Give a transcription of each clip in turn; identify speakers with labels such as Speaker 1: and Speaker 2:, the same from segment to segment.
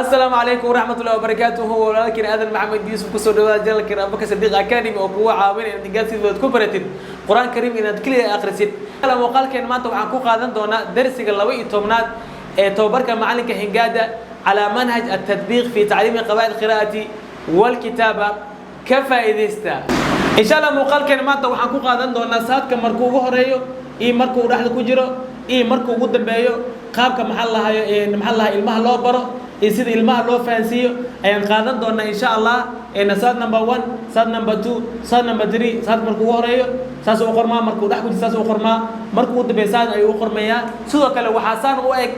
Speaker 1: السلام عليكم ورحمة الله وبركاته. ولكن هذا محمد يوسف كسر دوال جل كنا أبوك صديق أكاديمي وقوة عاون إن تجلس وتكبرتين قرآن كريم إن تكلي آخر ست. لما قال كان ما تبع كوك هذا دونا درس قلوي تومنات توبرك معلك هنجادة على منهج التطبيق في تعليم قواعد القراءة والكتابة كفائدستا. إن شاء الله مقال كان ما تبع كوك هذا دونا سات كمركوه هريو إيه مركو راح لكجرو إيه مركو قدام بيو قابك محلها المها لو برو إذا المها لو فانسيو أيام قادم دونا إن شاء الله إن ساد نمبر 1 ساد نمبر 2 ساد نمبر 3 ساد مركو هريو ساس أخر ما مركو راح كجي ساس أخر ما مركو قدام بيساد أي أخر ما يا سوى كلا وحسان وإك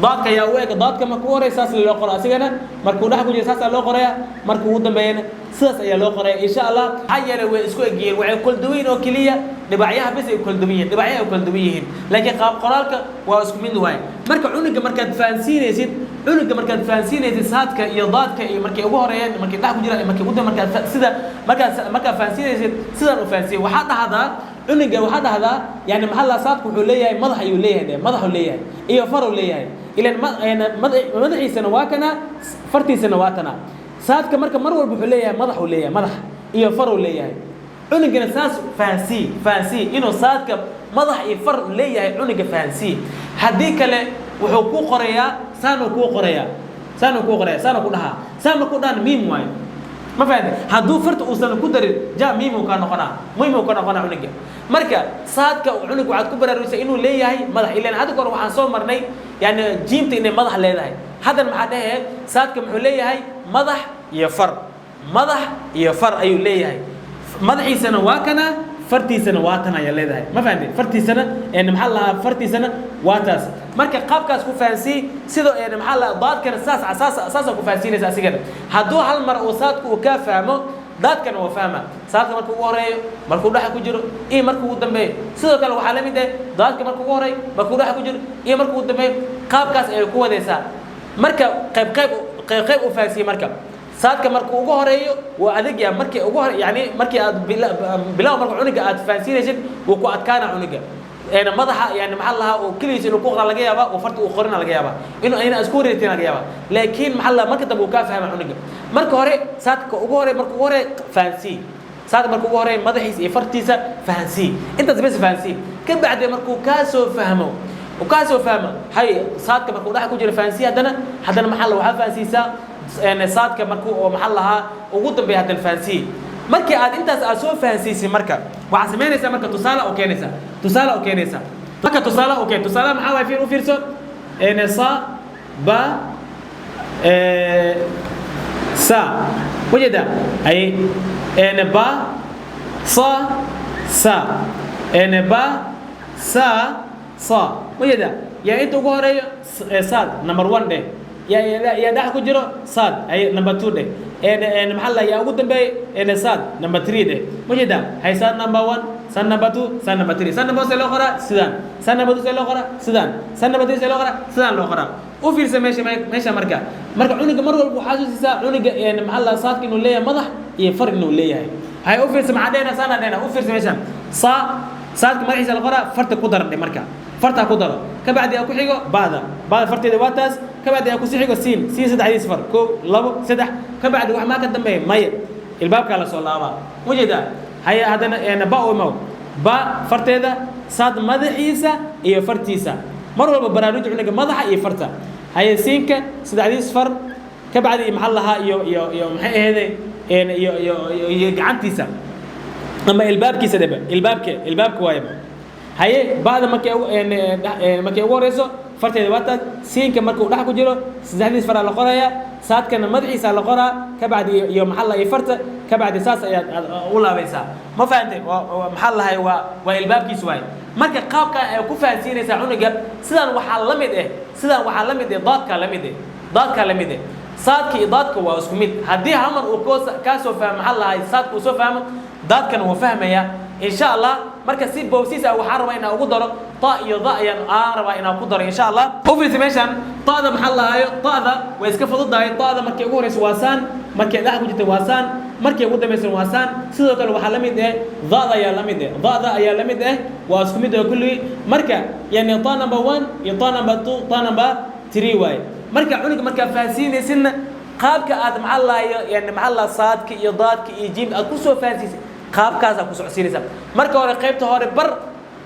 Speaker 1: ضاد كيا وإك ضاد كمركو هريو ساس اللي قرأ سجنا مركو راح كجي ساس اللي قرأ مركو قدام بينا ساس أي اللي قرأ إن شاء الله حيا لو إسكو جير وعكل دوين وكلية نبعيها بس يكل دويين نبعيها يكل دويين لكن قرالك واسكو من دواي مركا عنق مركا فانسين يزيد عنق مركا فانسين يزيد سادك يضادك مركا ugu horeeyeen markii dhax ku jira markii ugu marka sida marka faansiyay sida u faansiyo waxa dhahada عنق waxa dhahada yani maxalla saadku wuxuu leeyahay madax ayuu leeyahay madaxu leeyahay iyo faru leeyahay ilaan madaxiisana waa kana fartiisana waa tana saadka marka mar walba wuxuu leeyahay madaxu leeyahay madax iyo faru leeyahay عنقنا ساس فانسي إنه صادق مضح يفر ليه عنق فانسي هديك له وحقوق قرية سانو قرية سانو كلها سانو كلها ميم واي ما فهمت هدو فرت وسانو كدر جاء ميم وكان قنا عنق مركا صادق عنق وعد كبر الرئيس إنه ليه مضح إلا هذا كور وحن صور مرني يعني جيمت إنه مضح ليه هذا المعنى صادق محليه هاي مضح يفر أيو ليه madaxiisana waa kana fartiisana waa tan ay leedahay ma fahanteen fartiisana maxaa la fartiisana waa taas marka qaabkaas ku fahansi sidoo maxaa la daadkana asaas ku fahansinaysa asigana haduu hal mar oo saadku ka fahmo daadkana waa fahma saadka markuu ugu horeeyo markuu dhax ku jiro iyo markuu u dambeeyo sidoo kale waxa la mid ah daadka markuu ugu horeeyo markuu dhax ku jiro iyo markuu u dambeeyo qaabkaas ay ku wadaysaa marka qayb u fahansi marka saadka markuu ugu horeeyo waa adag yaa markii ugu hore yani markii aad bilaw markuu cuniga aad faansinaysid wuu ku adkaana cuniga madaxa yani maxaa lahaa oo kaliis inuu ku qora laga yaaba oo farti uu qorina laga yaaba inuu ayna isku wareegteen laga yaaba laakiin maxaa la marka dambe uu ka fahmo cuniga marka hore saadka ugu hore markuu hore faansi saadka markuu ugu hore madaxiisa iyo fartiisa faansi intaas bas faansi ka bacdi markuu ka soo fahmo hay saadka markuu dhax ku jiro faansi hadana maxaa la waxa faansiisa saadka markuu oo maxaa lahaa ugu dambeeya hadan faansi markii aad intaas aad soo faansiisay marka waxa sameynaysa marka tusaale oo keenaysa marka tusaale maxaa way fiir u fiirso sa ba sa wajada ay ba sa ba sa wajada ya inta ugu horeeyo saad number 1 de يا ده كجرو صاد أي نمبر 2 ده محل يا أقول تنبه صاد نمبر 3 ده مجدا هاي صاد نمبر 1 صاد نمبر 2 صاد نمبر 3 صاد نمبر 1 سلو خرا سودان صاد نمبر 2 سلو خرا سودان صاد نمبر 3 سلو خرا سودان لو خرا وفي سماشي مركا عنق مرة وحاسس سا عنق يعني محل صاد كإنه ليه مضح يفرق إنه ليه هاي وفي سمع دينا صاد دينا وفي سماشي صاد مرحي سلو خرا فرت قدر ده مركا فرت قدر كبعد يا كحيجو بعد فرت ده واتس كبعد يا كسيحيجو سين سدح صفر كو لبو سدح كبعد واحد ما قدم به ماي الباب كلا صلابا وجدا هي هذا يعني باء ومو باء فرت ده صاد مدحيسا إيه فرتيسا مرة ببرامج عندك مدح إيه فرتا هي سينك سدح صفر كبعد محلها يو محي هذا يعني يو عنتيسا أما الباب كيس ده الباب كوايب هي بعد ما كي ورثه فرت الوقت سين كمركو راح كجيرو سدحديس فرا لقرايا ساد كان مدحيسا لقرا كبعد يوم محل يفرت كبعد اساس ولا بيسا ما فهمت محل هي والباب كيس واي marka qaabka ay ku faansiinaysa cunuga sidaan waxa la mid daadka la mid saadki daadka waa isku mid hadii hamar uu ka soo fahmo maxal lahay saadku soo fahmo daadkan uu fahmaya إن شاء الله مركز سيب بوسيس أو حرب إن أو قدر طاء يضاء عارب إن أو قدر إن شاء الله أوفي سميشان طاء ذا محلها هاي طاء ذا ويسكف ضد هاي طاء ذا مركز يقول واسان مركز لا حكوجة واسان مركز يقول ده مثل واسان سيدك الوحى لمده ضاء يا لمده ضاء يا لمده واسكمده كله مركز يعني طاء نمبر 1 يطاء نمبر 2 طاء نمبر 3 واي marka cunuga marka fahansiinaysidna qaabka aad yani saadka iyo daadka iyo jiim aad ku soo fahansiisay qaabkaas aad ku socodsiinaysaa marka hore qaybta hore bar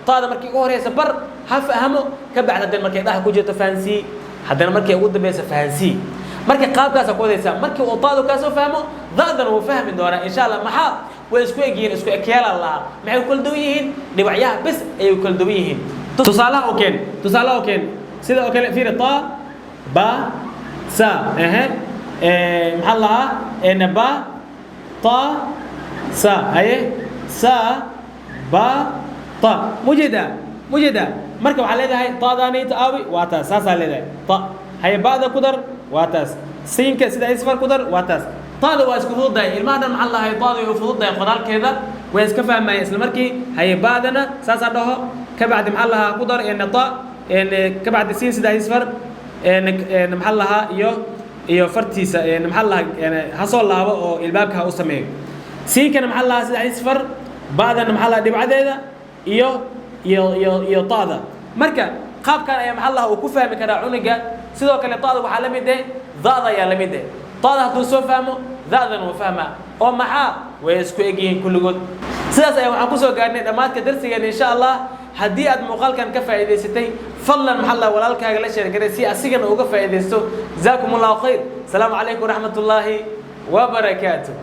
Speaker 1: taada markii ugu horeysa bar ha fahmo ka bacda dan markay dhax ku jirto fahansii haddana markay ugu dambaysa fahansii marka qaabkaas aad ku wadaysaa markii uu taadu ka soo fahmo daadan uu fahmi doonaa insha Allah maxaa way isku egyihiin isku ekeela Allah maxay kala duwan yihiin dhibacyaha bas ay kala duwan yihiin tusaalaha oo keen sida oo kale fiir ta ba sa maxaa lahaa ba ta sa sa ba ta mujeda marka waxa leedahay taadaanay taawi waa taas saasa leedahay ta hay baada ku dar waa taas siinka sida isfar ku dar waa taas taada waa isku fududahay ilmaha maxaa lahaa taada way fududahay qoraalkeeda way iska fahmayeen isla markii hay baadana saasa dhaho ka bacdi maxaa lahaa ku dar ta ka bacdi siin sida isfar maxaa lahaa iyo fartiisa maxaa lahaa ha soo laabo oo ilbaabka ha u sameeyo siinkana maxaa lahaa sida isfar baadana maxaa lahaa dhibcadeeda iyo taada marka qaabkan ayaa maxaa lahaa uu ku fahmi karaa cunuga sidoo kale taada waxaa la mid ah daada ayaa la mid ah taada hadduu soo fahmo daadan uu fahmaa oo maxaa way isku egyihiin kulligood sidaas ayaa waxaan kusoo gaarnay dhammaadka darsigeena insha Allah haddii aad muuqaalkan ka faa'iidaysatay fadlan maxaa lahaa walaalkaaga la sheergaray si asigana uga faa'iidaysto jazaakumullahu khayr asalaamu calaykum waraxmatullaahi wabarakaatuh